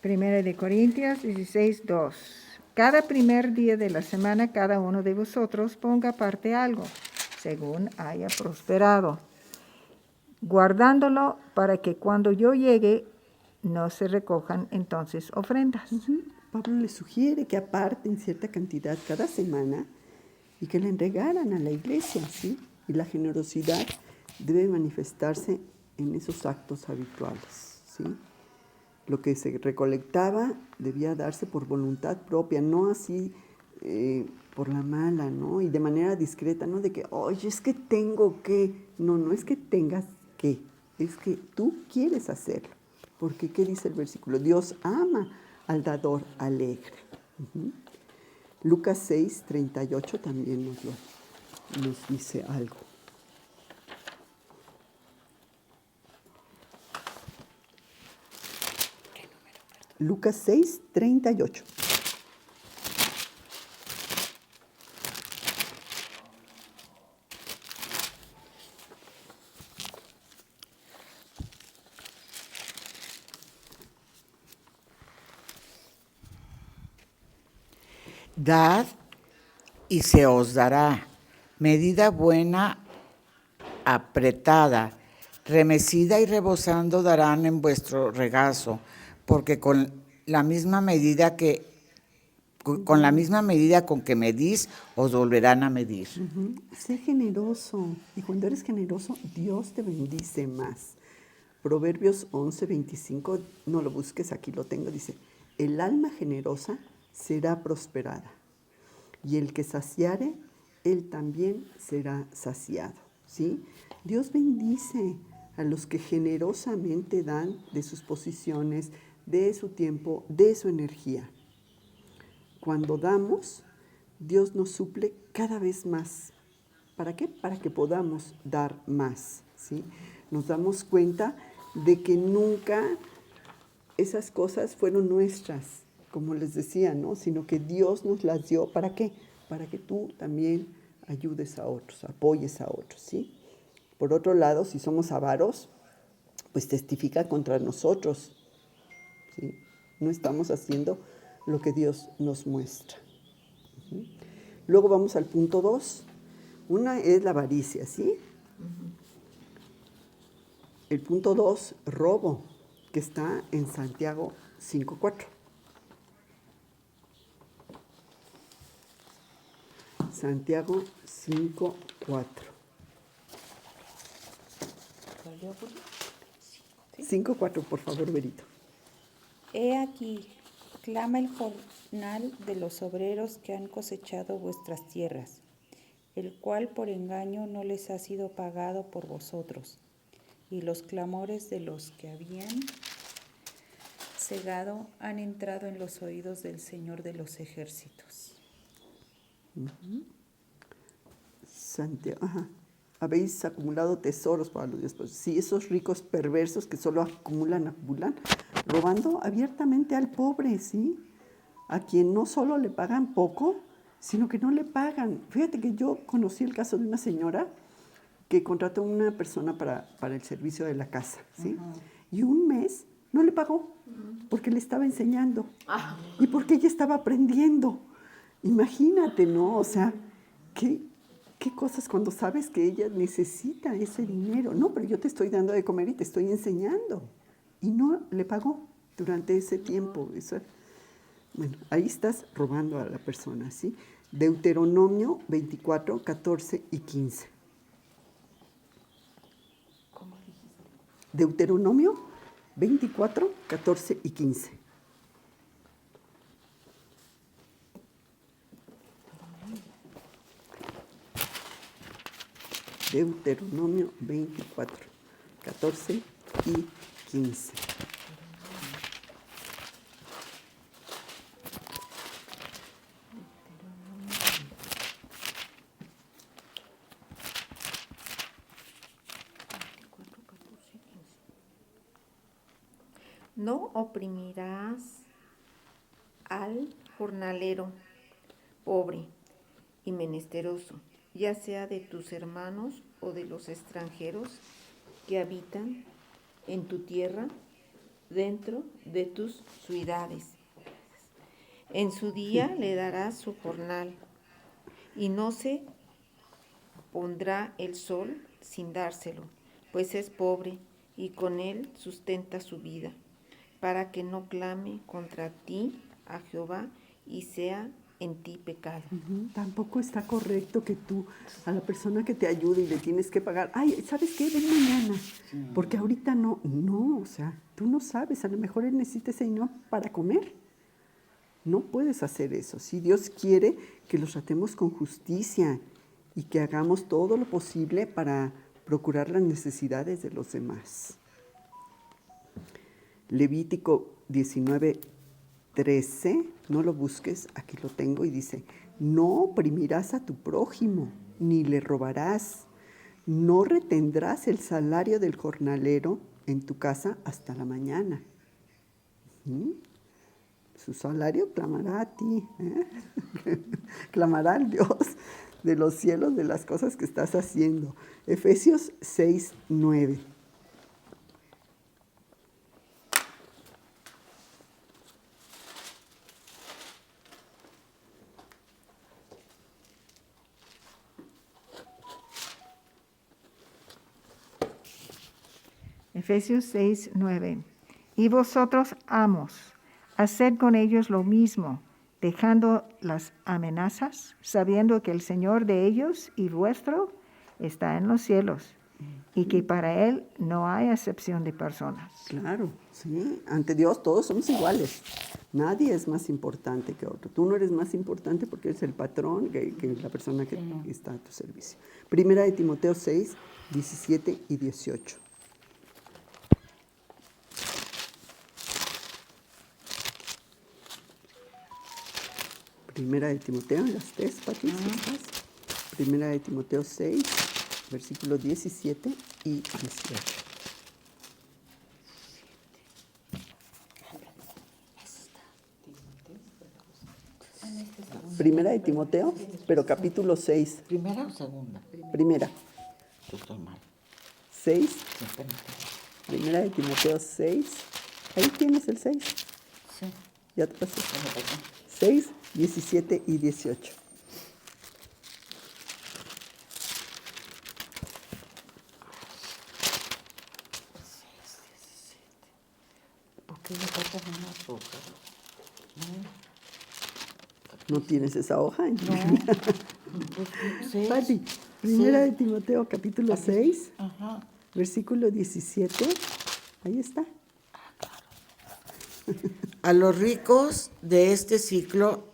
S5: Primera de Corintios 16:2. Cada primer día de la semana cada uno de vosotros ponga aparte algo, según haya prosperado, guardándolo para que cuando yo llegue no se recojan entonces ofrendas.
S1: Pablo les sugiere que aparten cierta cantidad cada semana y que la entregaran a la iglesia, ¿sí? Y la generosidad debe manifestarse en esos actos habituales, ¿sí? Lo que se recolectaba debía darse por voluntad propia, no así por la mala, ¿no? Y de manera discreta, no de que, oye, es que tengo que. No es que tengas que, es que tú quieres hacerlo. Porque, ¿qué dice el versículo? Dios ama al dador alegre. Lucas 6:38 también nos dice algo. Lucas 6:38.
S2: Dad y se os dará, medida buena, apretada, remecida y rebosando darán en vuestro regazo, porque con la misma medida con que medís, os volverán a medir.
S1: Sé generoso, y cuando eres generoso, Dios te bendice más. Proverbios 11:25, no lo busques, aquí lo tengo, dice, el alma generosa será prosperada, y el que saciare, él también será saciado, ¿sí? Dios bendice a los que generosamente dan de sus posiciones, de su tiempo, de su energía. Cuando damos, Dios nos suple cada vez más. ¿Para qué? Para que podamos dar más, ¿sí? Nos damos cuenta de que nunca esas cosas fueron nuestras, como les decía, ¿no? Sino que Dios nos las dio. ¿Para qué? Para que tú también ayudes a otros, apoyes a otros, ¿sí? Por otro lado, si somos avaros, pues testifica contra nosotros, ¿sí? No estamos haciendo lo que Dios nos muestra. Luego vamos al punto 2. Una es la avaricia, ¿sí? El punto 2, robo, que está en Santiago 5:4. Santiago 5:4. 5:4, por favor, Berito.
S3: He aquí, clama el jornal de los obreros que han cosechado vuestras tierras, el cual por engaño no les ha sido pagado por vosotros, y los clamores de los que habían cegado han entrado en los oídos del Señor de los ejércitos.
S1: Santiago, habéis acumulado tesoros para los días. Sí, esos ricos perversos que solo acumulan, robando abiertamente al pobre, ¿sí? A quien no solo le pagan poco, sino que no le pagan. Fíjate que yo conocí el caso de una señora que contrató a una persona para el servicio de la casa, ¿sí? Y un mes no le pagó porque le estaba enseñando y porque ella estaba aprendiendo. Imagínate, ¿no? O sea, ¿qué cosas cuando sabes que ella necesita ese dinero? No, pero yo te estoy dando de comer y te estoy enseñando. Y no le pagó durante ese tiempo. Eso, bueno, ahí estás robando a la persona, ¿sí? Deuteronomio 24, 14 y 15.
S4: ¿Cómo dijiste?
S1: Deuteronomio 24, 14 y 15. Deuteronomio 24, 14 y 15.
S4: No oprimirás al jornalero pobre y menesteroso, ya sea de tus hermanos o de los extranjeros que habitan en tu tierra, dentro de tus ciudades. En su día le darás su jornal, y no se pondrá el sol sin dárselo, pues es pobre y con él sustenta su vida, para que no clame contra ti a Jehová y sea en ti pecado.
S1: Tampoco está correcto que tú a la persona que te ayude y le tienes que pagar, ay, ¿sabes qué? Ven mañana, porque ahorita no, o sea, tú no sabes, a lo mejor él necesita ese dinero para comer. No puedes hacer eso. Si Dios quiere que los tratemos con justicia y que hagamos todo lo posible para procurar las necesidades de los demás. Levítico 19:13, no lo busques, aquí lo tengo, y dice, no oprimirás a tu prójimo, ni le robarás, no retendrás el salario del jornalero en tu casa hasta la mañana. Su salario clamará a ti, clamará al Dios de los cielos de las cosas que estás haciendo. Efesios 6:9.
S5: Efesios 6, 9. Y vosotros, amos, haced con ellos lo mismo, dejando las amenazas, sabiendo que el Señor de ellos y vuestro está en los cielos, y que para Él no hay acepción de personas.
S1: Claro, sí. Ante Dios todos somos iguales. Nadie es más importante que otro. Tú no eres más importante porque eres el patrón que la persona que está a tu servicio. Primera de Timoteo 6, 17 y 18. Primera de Timoteo, las tres, Patricia, ¿estás? Primera de Timoteo 6, versículos 17 y 18. Primera de Timoteo, pero capítulo 6.
S2: ¿Primera o segunda?
S1: Primera.
S2: Yo estoy mal.
S1: 6.
S2: Sí, espérame.
S1: Primera de Timoteo 6. Ahí tienes el 6.
S2: Sí,
S1: Ya te pasé.
S2: ya me pasó.
S1: 6, 17 y 18.
S2: ¿Por qué le falta una azúcar?
S1: ¿No tienes esa hoja?
S2: No. Pues,
S1: Pati, Primera de Timoteo capítulo 6,
S2: Ajá.
S1: versículo 17. Ahí está.
S2: A los ricos de este siglo,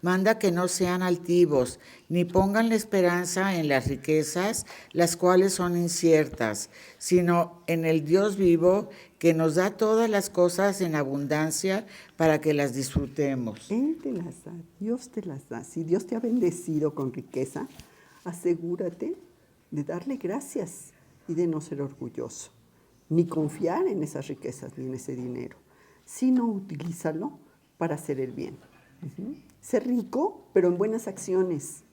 S2: manda que no sean altivos, ni pongan la esperanza en las riquezas, las cuales son inciertas, sino en el Dios vivo, que nos da todas las cosas en abundancia para que las disfrutemos.
S1: Él te las da, Dios te las da. Si Dios te ha bendecido con riqueza, asegúrate de darle gracias y de no ser orgulloso, ni confiar en esas riquezas ni en ese dinero, sino utilízalo para hacer el bien. Sé rico, pero en buenas acciones.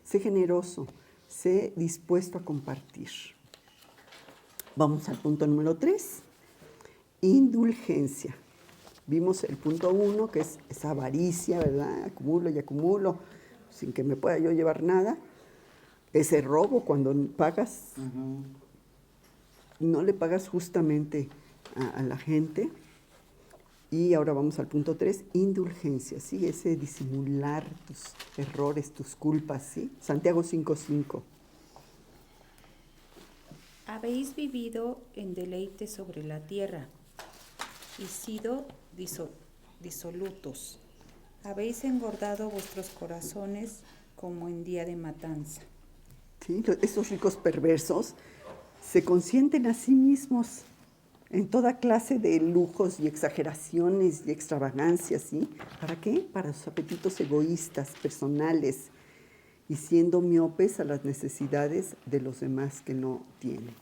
S1: Sé generoso, sé dispuesto a compartir. Vamos al punto número 3, indulgencia. Vimos el punto 1, que es esa avaricia, ¿verdad? Acumulo y acumulo sin que me pueda yo llevar nada. Ese robo cuando pagas, no le pagas justamente a la gente. Y ahora vamos al punto 3, indulgencia, ¿sí? Ese disimular tus errores, tus culpas, ¿sí? Santiago 5:5.
S3: Habéis vivido en deleite sobre la tierra y sido disolutos. Habéis engordado vuestros corazones como en día de matanza.
S1: ¿Sí? Esos ricos perversos se consienten a sí mismos en toda clase de lujos y exageraciones y extravagancias, ¿sí? ¿Para qué? Para sus apetitos egoístas, personales, y siendo miopes a las necesidades de los demás que no tienen.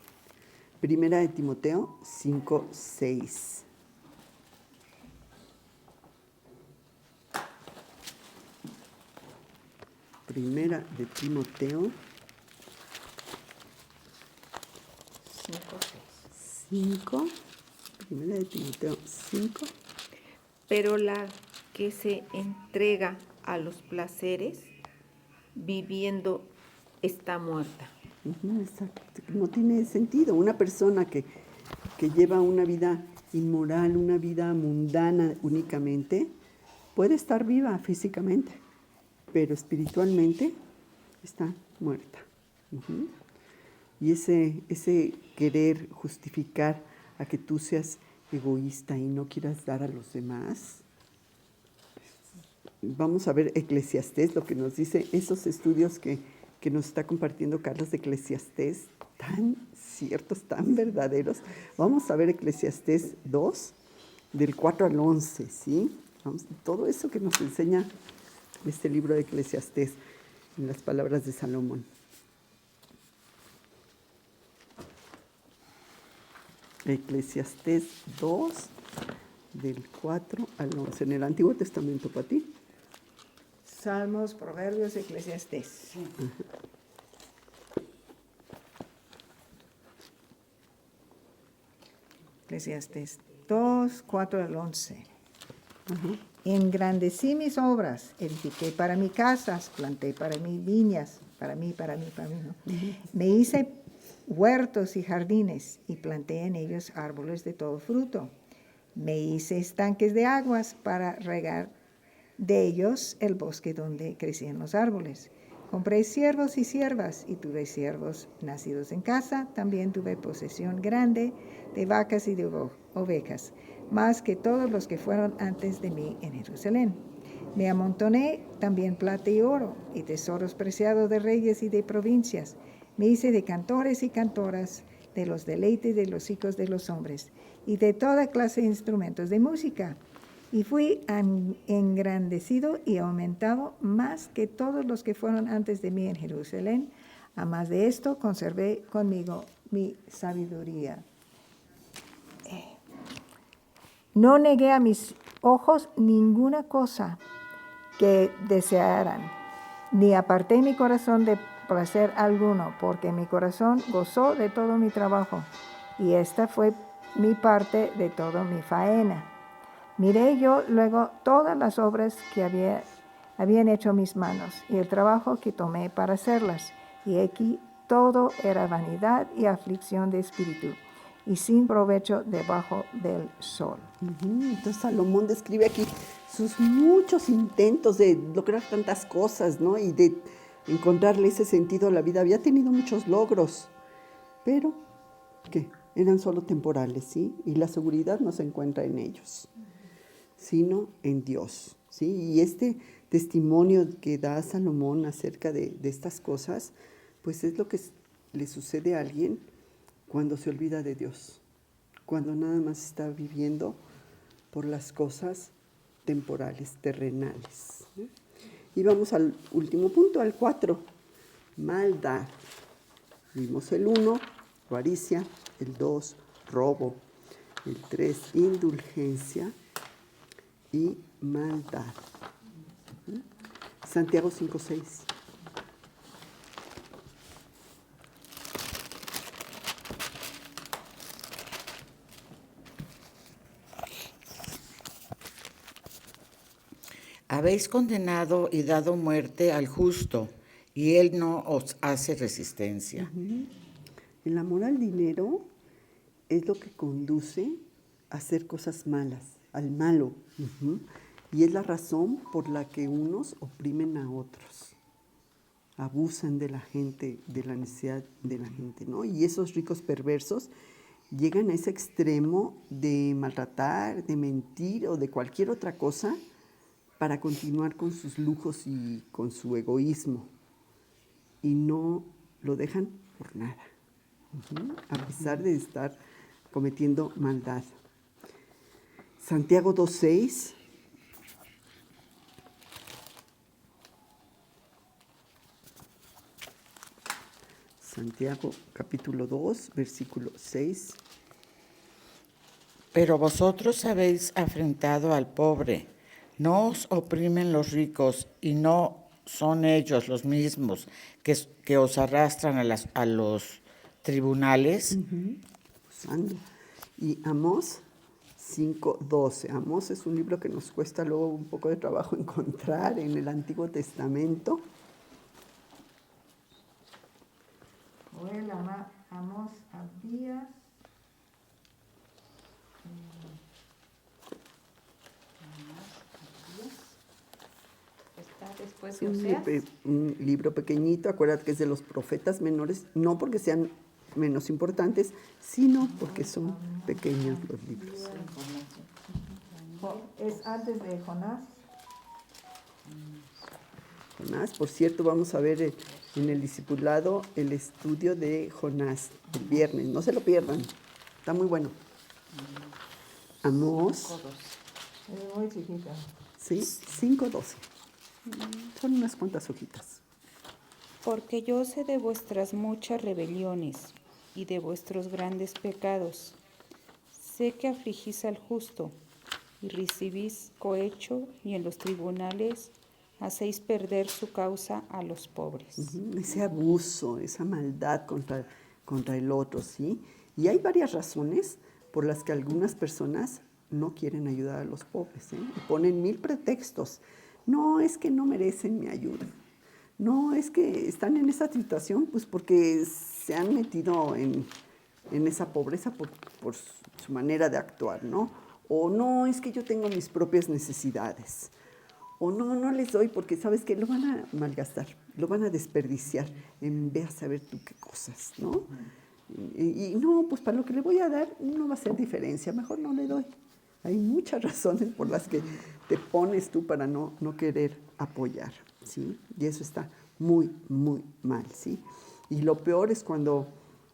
S1: Primera de Timoteo 5:6. Primera de Timoteo 5. Primera de Timoteo 5.
S4: Pero la que se entrega a los placeres, viviendo, está muerta.
S1: Exacto. No tiene sentido. Una persona que lleva una vida inmoral, una vida mundana únicamente, puede estar viva físicamente, pero espiritualmente está muerta. Y ese querer justificar a que tú seas egoísta y no quieras dar a los demás. Vamos a ver Eclesiastés, lo que nos dice esos estudios que nos está compartiendo Carlos de Eclesiastés, tan ciertos, tan verdaderos. Vamos a ver Eclesiastés 2, del 4 al 11, ¿sí? Todo eso que nos enseña este libro de Eclesiastés, en las palabras de Salomón. Eclesiastés 2, del 4 al 11, en el Antiguo Testamento, para ti.
S5: Salmos, Proverbios, Eclesiastés. Eclesiastés 2, 4 al 11. Engrandecí mis obras, edifiqué para mí casas, planté para mí viñas, para mí, ¿no? Me hice huertos y jardines y planté en ellos árboles de todo fruto. Me hice estanques de aguas para regar de ellos el bosque donde crecían los árboles. Compré siervos y siervas, y tuve siervos nacidos en casa. También tuve posesión grande de vacas y de ovejas, más que todos los que fueron antes de mí en Jerusalén. Me amontoné también plata y oro, y tesoros preciados de reyes y de provincias. Me hice de cantores y cantoras, de los deleites de los hijos de los hombres, y de toda clase de instrumentos de música. Y fui engrandecido y aumentado más que todos los que fueron antes de mí en Jerusalén. A más de esto, conservé conmigo mi sabiduría. No negué a mis ojos ninguna cosa que desearan, ni aparté mi corazón de placer alguno, porque mi corazón gozó de todo mi trabajo, y esta fue mi parte de toda mi faena. Miré yo luego todas las obras que habían hecho mis manos, y el trabajo que tomé para hacerlas, y aquí todo era vanidad y aflicción de espíritu, y sin provecho debajo del sol.
S1: Entonces Salomón describe aquí sus muchos intentos de lograr tantas cosas, ¿no? Y de encontrarle ese sentido a la vida. Había tenido muchos logros, pero ¿qué? Eran solo temporales, ¿sí? Y la seguridad no se encuentra en ellos, sino en Dios, ¿sí? Y este testimonio que da Salomón acerca de estas cosas, pues es lo que le sucede a alguien cuando se olvida de Dios, cuando nada más está viviendo por las cosas temporales, terrenales, ¿no? Y vamos al último punto, al 4, maldad. Vimos el 1, avaricia, el 2, robo, el 3, indulgencia y maldad. Santiago 5:6.
S2: Habéis condenado y dado muerte al justo, y él no os hace resistencia.
S1: El amor al dinero es lo que conduce a hacer cosas malas, al malo. Y es la razón por la que unos oprimen a otros, abusan de la gente, de la necesidad de la gente, ¿no? Y esos ricos perversos llegan a ese extremo de maltratar, de mentir o de cualquier otra cosa para continuar con sus lujos y con su egoísmo. Y no lo dejan por nada, a pesar de estar cometiendo maldad. Santiago 2:6. Santiago capítulo 2, versículo 6.
S2: Pero vosotros habéis afrentado al pobre, no os oprimen los ricos, y no son ellos los mismos que os arrastran a los tribunales.
S1: Usando. Y Amós 5:12. Amós es un libro que nos cuesta luego un poco de trabajo encontrar en el Antiguo Testamento.
S5: Joel, Amós, Abdías.
S3: Está después
S1: Es
S3: de
S1: un,
S3: Oseas.
S1: un libro pequeñito, acuérdate que es de los profetas menores, no porque sean menos importantes, sino porque son pequeños los libros.
S5: Es antes de Jonás.
S1: Jonás, por cierto, vamos a ver en el discipulado el estudio de Jonás el viernes, no se lo pierdan, está muy bueno. Amós,
S5: Es muy chiquita.
S1: sí, 5:12. Son unas cuantas hojitas.
S3: Porque yo sé de vuestras muchas rebeliones y de vuestros grandes pecados. Sé que afligís al justo y recibís cohecho, y en los tribunales hacéis perder su causa a los pobres.
S1: Ese abuso, esa maldad contra el otro, ¿sí? Y hay varias razones por las que algunas personas no quieren ayudar a los pobres, ¿eh? Y ponen 1000 pretextos. No, es que no merecen mi ayuda. No, es que están en esa situación pues porque se han metido en esa pobreza por su manera de actuar, ¿no? O no, es que yo tengo mis propias necesidades. o no les doy porque sabes que lo van a malgastar, lo van a desperdiciar en ve a saber tú qué cosas, ¿no? Y no, pues para lo que le voy a dar no va a hacer diferencia, mejor no le doy. Hay muchas razones por las que te pones tú para no querer apoyar, ¿sí? Y eso está muy, muy mal, ¿sí? Y lo peor es cuando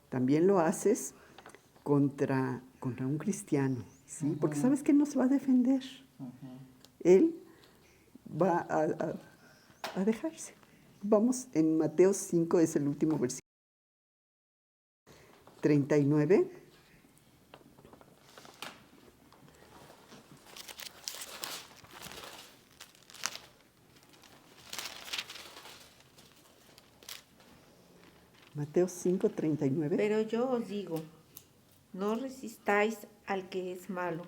S1: también lo haces contra un cristiano, ¿sí? Porque sabes que él no se va a defender. Él va a dejarse. Vamos, en Mateo 5 es el último versículo. 39. Mateo 5, 39.
S4: Pero yo os digo, no resistáis al que es malo,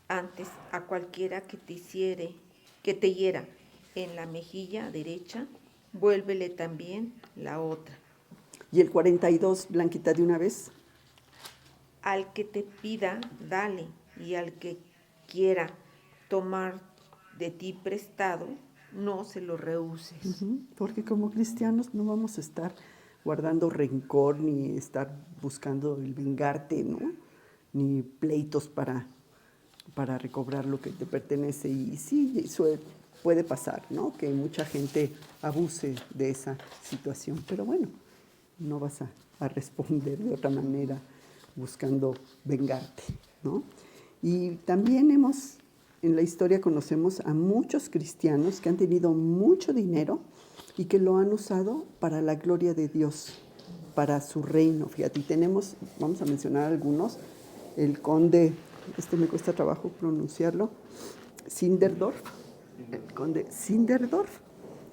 S4: antes a cualquiera que te hiera en la mejilla derecha, vuélvele también la otra.
S1: Y el 42, Blanquita, de una vez.
S4: Al que te pida, dale, y al que quiera tomar de ti prestado, no se lo rehuses.
S1: Porque como cristianos no vamos a estar guardando rencor, ni estar buscando el vengarte, ¿no? Ni pleitos para recobrar lo que te pertenece. Y sí, eso puede pasar, ¿no? Que mucha gente abuse de esa situación. Pero bueno, no vas a responder de otra manera buscando vengarte, ¿no? Y también en la historia conocemos a muchos cristianos que han tenido mucho dinero y que lo han usado para la gloria de Dios, para su reino. Fíjate, y vamos a mencionar algunos, el conde, me cuesta trabajo pronunciarlo, Zinderdorf, el conde Zinderdorf,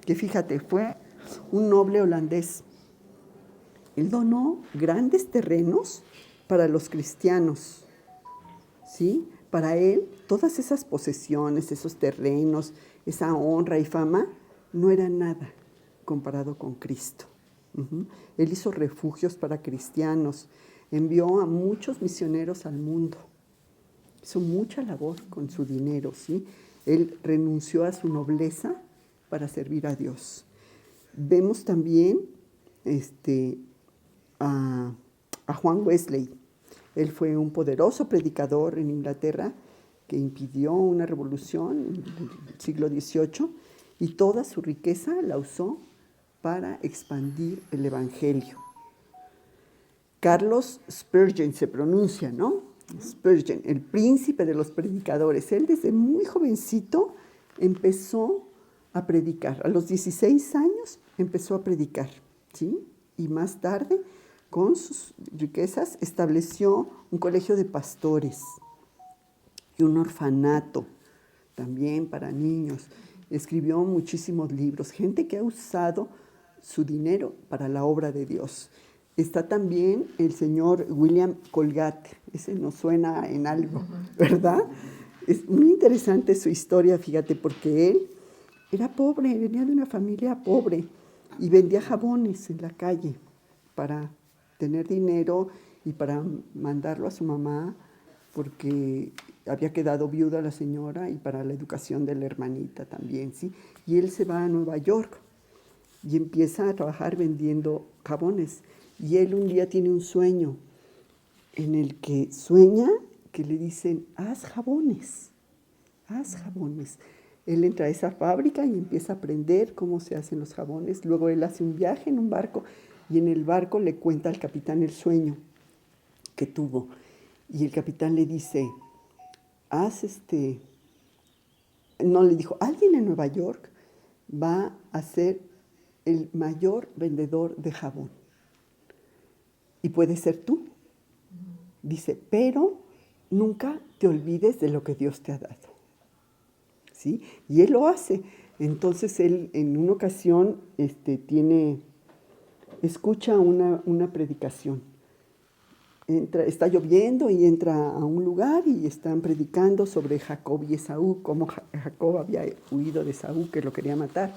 S1: que fíjate, fue un noble holandés. Él donó grandes terrenos para los cristianos, ¿sí? Para él, todas esas posesiones, esos terrenos, esa honra y fama, no era nada comparado con Cristo. Él hizo refugios para cristianos, envió a muchos misioneros al mundo, hizo mucha labor con su dinero, ¿sí? Él renunció a su nobleza para servir a Dios. Vemos también a Juan Wesley. Él fue un poderoso predicador en Inglaterra que impidió una revolución en el siglo XVIII y toda su riqueza la usó para expandir el evangelio. Carlos Spurgeon se pronuncia, ¿no? Spurgeon, el príncipe de los predicadores. Él desde muy jovencito empezó a predicar. A los 16 años empezó a predicar, ¿sí? Y más tarde, con sus riquezas, estableció un colegio de pastores y un orfanato también para niños. Escribió muchísimos libros. Gente que ha usado su dinero para la obra de Dios. Está también el señor William Colgate. Ese nos suena en algo, ¿verdad? Es muy interesante su historia, fíjate, porque él era pobre, venía de una familia pobre y vendía jabones en la calle para tener dinero y para mandarlo a su mamá porque había quedado viuda la señora y para la educación de la hermanita también, ¿sí? Y él se va a Nueva York y empieza a trabajar vendiendo jabones. Y él un día tiene un sueño en el que sueña que le dicen, haz jabones, haz jabones. Él entra a esa fábrica y empieza a aprender cómo se hacen los jabones. Luego él hace un viaje en un barco y en el barco le cuenta al capitán el sueño que tuvo. Y el capitán le dice, no, le dijo, alguien en Nueva York va a ser el mayor vendedor de jabón. Y puede ser tú. Dice, pero nunca te olvides de lo que Dios te ha dado. ¿Sí? Y él lo hace. Entonces él en una ocasión escucha una predicación. Está lloviendo y entra a un lugar y están predicando sobre Jacob y Esaú, cómo Jacob había huido de Esaú, que lo quería matar.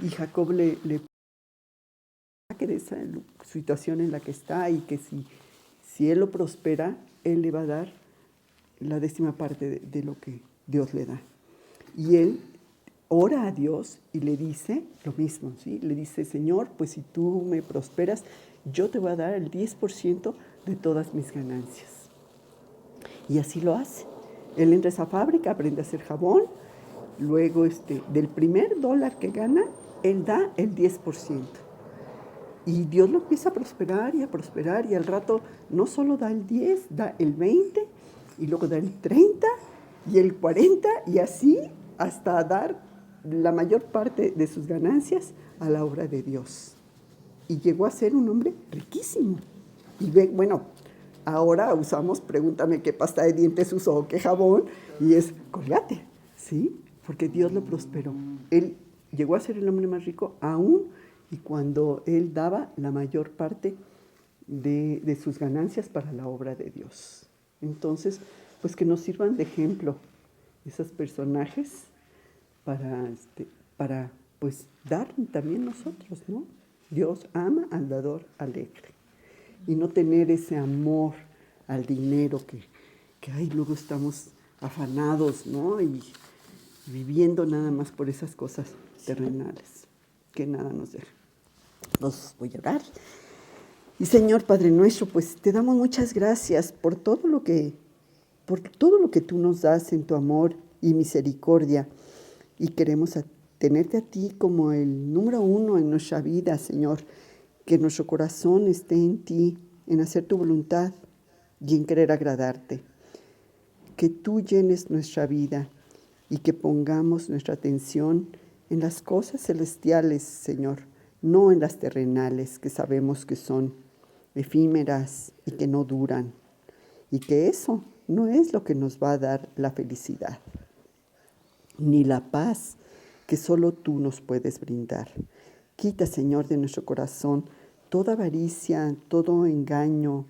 S1: Y Jacob le que de esa situación en la que está y que si él lo prospera, él le va a dar la 10ª parte de lo que Dios le da. Y él ora a Dios y le dice lo mismo, ¿sí? Le dice, Señor, pues si tú me prosperas, yo te voy a dar el 10% de todas mis ganancias. Y así lo hace. Él entra a esa fábrica, aprende a hacer jabón, luego del primer dólar que gana, él da el 10%. Y Dios lo empieza a prosperar y al rato no solo da el 10, da el 20, y luego da el 30 y el 40, y así hasta dar la mayor parte de sus ganancias a la obra de Dios. Y llegó a ser un hombre riquísimo. Y bueno, ahora usamos, pregúntame qué pasta de dientes usó o qué jabón, y es Colgate, ¿sí? Porque Dios lo prosperó. Él llegó a ser el hombre más rico aún y cuando él daba la mayor parte de sus ganancias para la obra de Dios. Entonces, pues que nos sirvan de ejemplo esos personajes para pues dar también nosotros, ¿no? Dios ama al dador alegre y no tener ese amor al dinero que ay, luego estamos afanados, ¿no? Y viviendo nada más por esas cosas terrenales que nada nos deja. Los voy a orar. Y Señor Padre nuestro, pues te damos muchas gracias por todo lo que tú nos das en tu amor y misericordia. Y queremos tenerte a ti como el número 1 en nuestra vida, Señor. Que nuestro corazón esté en ti, en hacer tu voluntad y en querer agradarte. Que tú llenes nuestra vida y que pongamos nuestra atención en las cosas celestiales, Señor, no en las terrenales, que sabemos que son efímeras y que no duran, y que eso no es lo que nos va a dar la felicidad, ni la paz que solo tú nos puedes brindar. Quita, Señor, de nuestro corazón toda avaricia, todo engaño,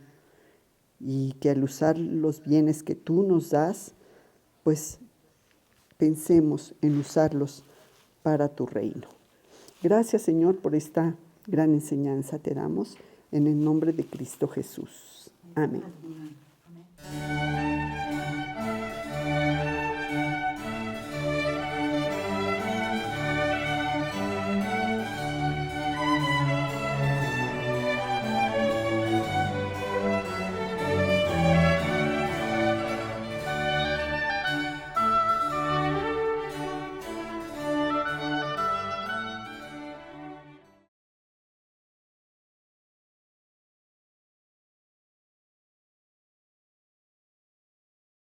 S1: y que al usar los bienes que tú nos das, pues pensemos en usarlos para tu reino. Gracias, Señor, por esta gran enseñanza te damos en el nombre de Cristo Jesús. Amén.